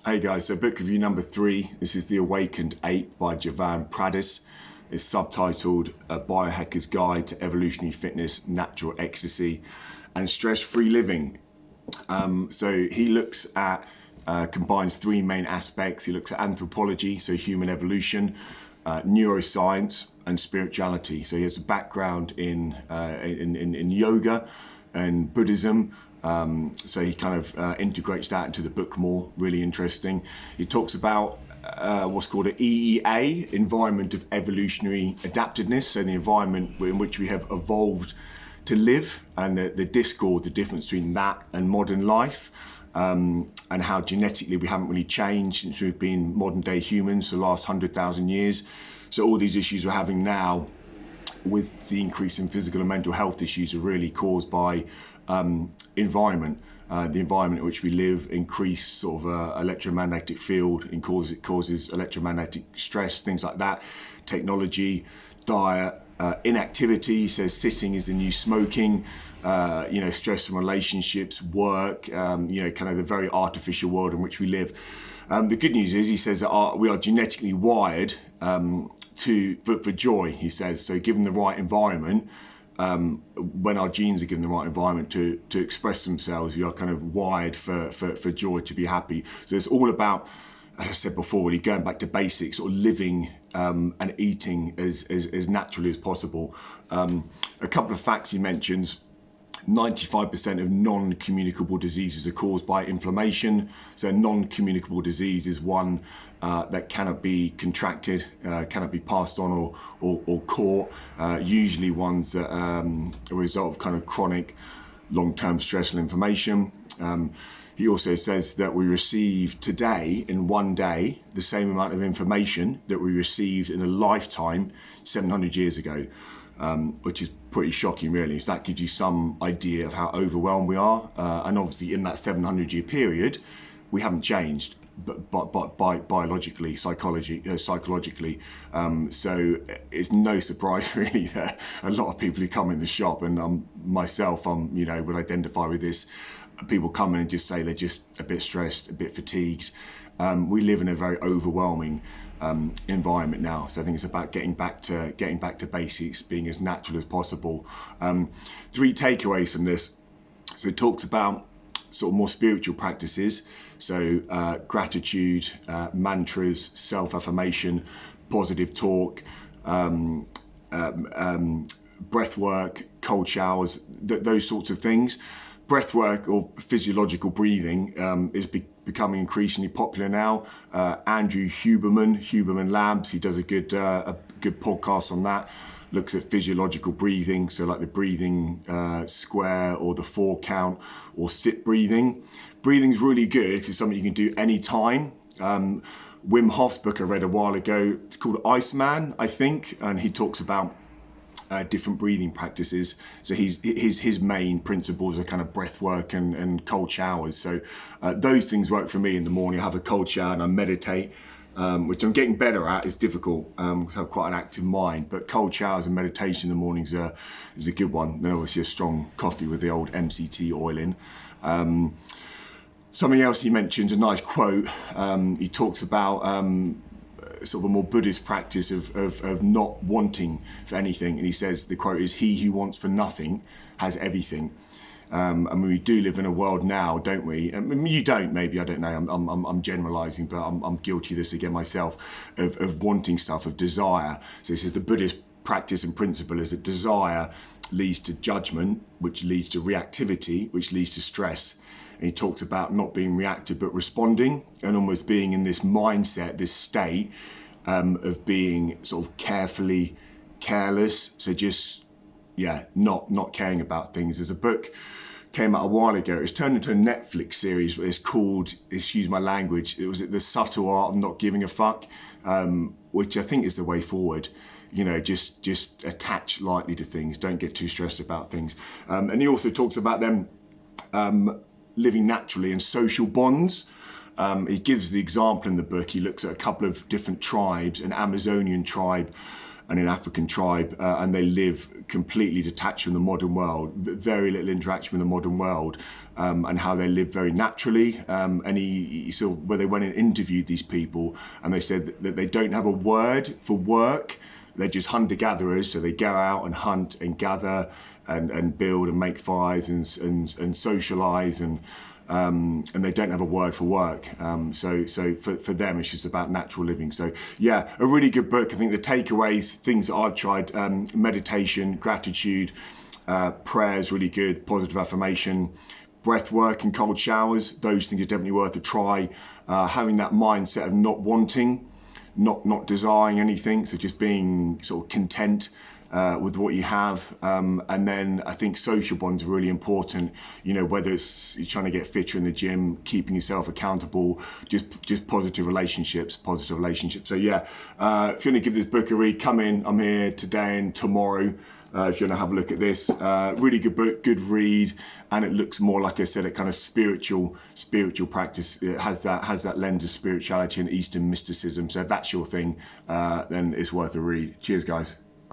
Hey guys, so book review number 3. This is The Awakened Ape by Jevan Pradas. It's subtitled A Biohacker's Guide to Evolutionary Fitness, Natural Ecstasy and Stress-Free Living. So he looks at, combines 3 main aspects. He looks at anthropology, so human evolution, neuroscience and spirituality. So he has a background in yoga and Buddhism. So he kind of integrates that into the book more, really interesting. He talks about what's called an EEA, Environment of Evolutionary Adaptedness, so the environment in which we have evolved to live, and the discord, the difference between that and modern life, and how genetically we haven't really changed since we've been modern day humans for the last 100,000 years. So all these issues we're having now with the increase in physical and mental health issues are really caused by environment. The environment in which we live, increased sort of electromagnetic field, and causes electromagnetic stress, things like that. Technology, diet, inactivity. Says sitting is the new smoking. Stress from relationships, work. Kind of the very artificial world in which we live. The good news is, he says that we are genetically wired for joy. He says so. Given the right environment. When our genes are given the right environment to express themselves, we are kind of wired for joy, to be happy. So it's all about, as I said before, really going back to basics, sort of living and eating as naturally as possible. A couple of facts he mentions. 95% of non-communicable diseases are caused by inflammation. So non-communicable disease is one that cannot be contracted, cannot be passed on or caught. Usually ones that are a result of kind of chronic long-term stress and inflammation. He also says that we receive today, in one day, the same amount of information that we received in a lifetime 700 years ago. Which is pretty shocking, really. So that gives you some idea of how overwhelmed we are. And obviously in that 700-year period, we haven't changed, but biologically, psychologically. So it's no surprise, really, that a lot of people who come in the shop, and myself, would identify with this. People come in and just say they're just a bit stressed, a bit fatigued. We live in a very overwhelming environment now, so I think it's about getting back to basics, being as natural as possible. 3 takeaways from this. So it talks about sort of more spiritual practices, so gratitude, mantras, self-affirmation, positive talk, breath work, cold showers, those sorts of things. Breath work or physiological breathing is becoming increasingly popular now. Andrew Huberman Labs, he does a good podcast on that. Looks at physiological breathing, so like the breathing square or the 4 count or sit breathing. Breathing's really good because it's something you can do anytime. Wim Hof's book I read a while ago, it's called Iceman, I think, and he talks about different breathing practices. So his main principles are kind of breath work and cold showers. So those things work for me in the morning. I have a cold shower and I meditate, which I'm getting better at. It's difficult because I have quite an active mind, but cold showers and meditation in the mornings is a good one. Then obviously a strong coffee with the old MCT oil in. Something else he mentions, a nice quote. He talks about sort of a more Buddhist practice of not wanting for anything, and he says, the quote is, "He who wants for nothing has everything." And we do live in a world now, don't we? I mean, you don't, maybe, I don't know. I'm generalising, but I'm guilty of this again myself, of wanting stuff, of desire. So he says the Buddhist practice and principle is that desire leads to judgment, which leads to reactivity, which leads to stress. And he talks about not being reactive but responding, and almost being in this mindset, this state of being sort of carefully careless. So just, not caring about things. There's a book came out a while ago. It's turned into a Netflix series. It's called, excuse my language, it was The Subtle Art of Not Giving a Fuck, which I think is the way forward. Just attach lightly to things. Don't get too stressed about things. And he also talks about them living naturally in social bonds. He gives the example in the book. He looks at a couple of different tribes, an Amazonian tribe and an African tribe, and they live completely detached from the modern world, very little interaction with the modern world, and how they live very naturally. And he sort of, where they went and interviewed these people, and they said that they don't have a word for work. They're just hunter-gatherers, so they go out and hunt and gather and build and make fires and socialize, and they don't have a word for work. So for them, it's just about natural living. So yeah, a really good book. I think the takeaways, things that I've tried, meditation, gratitude, prayer is really good, positive affirmation, breath work and cold showers. Those things are definitely worth a try. Having that mindset of not wanting, not desiring anything, so just being sort of content with what you have, and then I think social bonds are really important. You know, whether it's you're trying to get fitter in the gym, keeping yourself accountable, just positive relationships. So yeah, if you want to give this book a read, come in. I'm here today and tomorrow. If you want to have a look at this, really good book, good read, and it looks more, like I said, a kind of spiritual practice. It has that lens of spirituality and Eastern mysticism. So if that's your thing, then it's worth a read. Cheers, guys.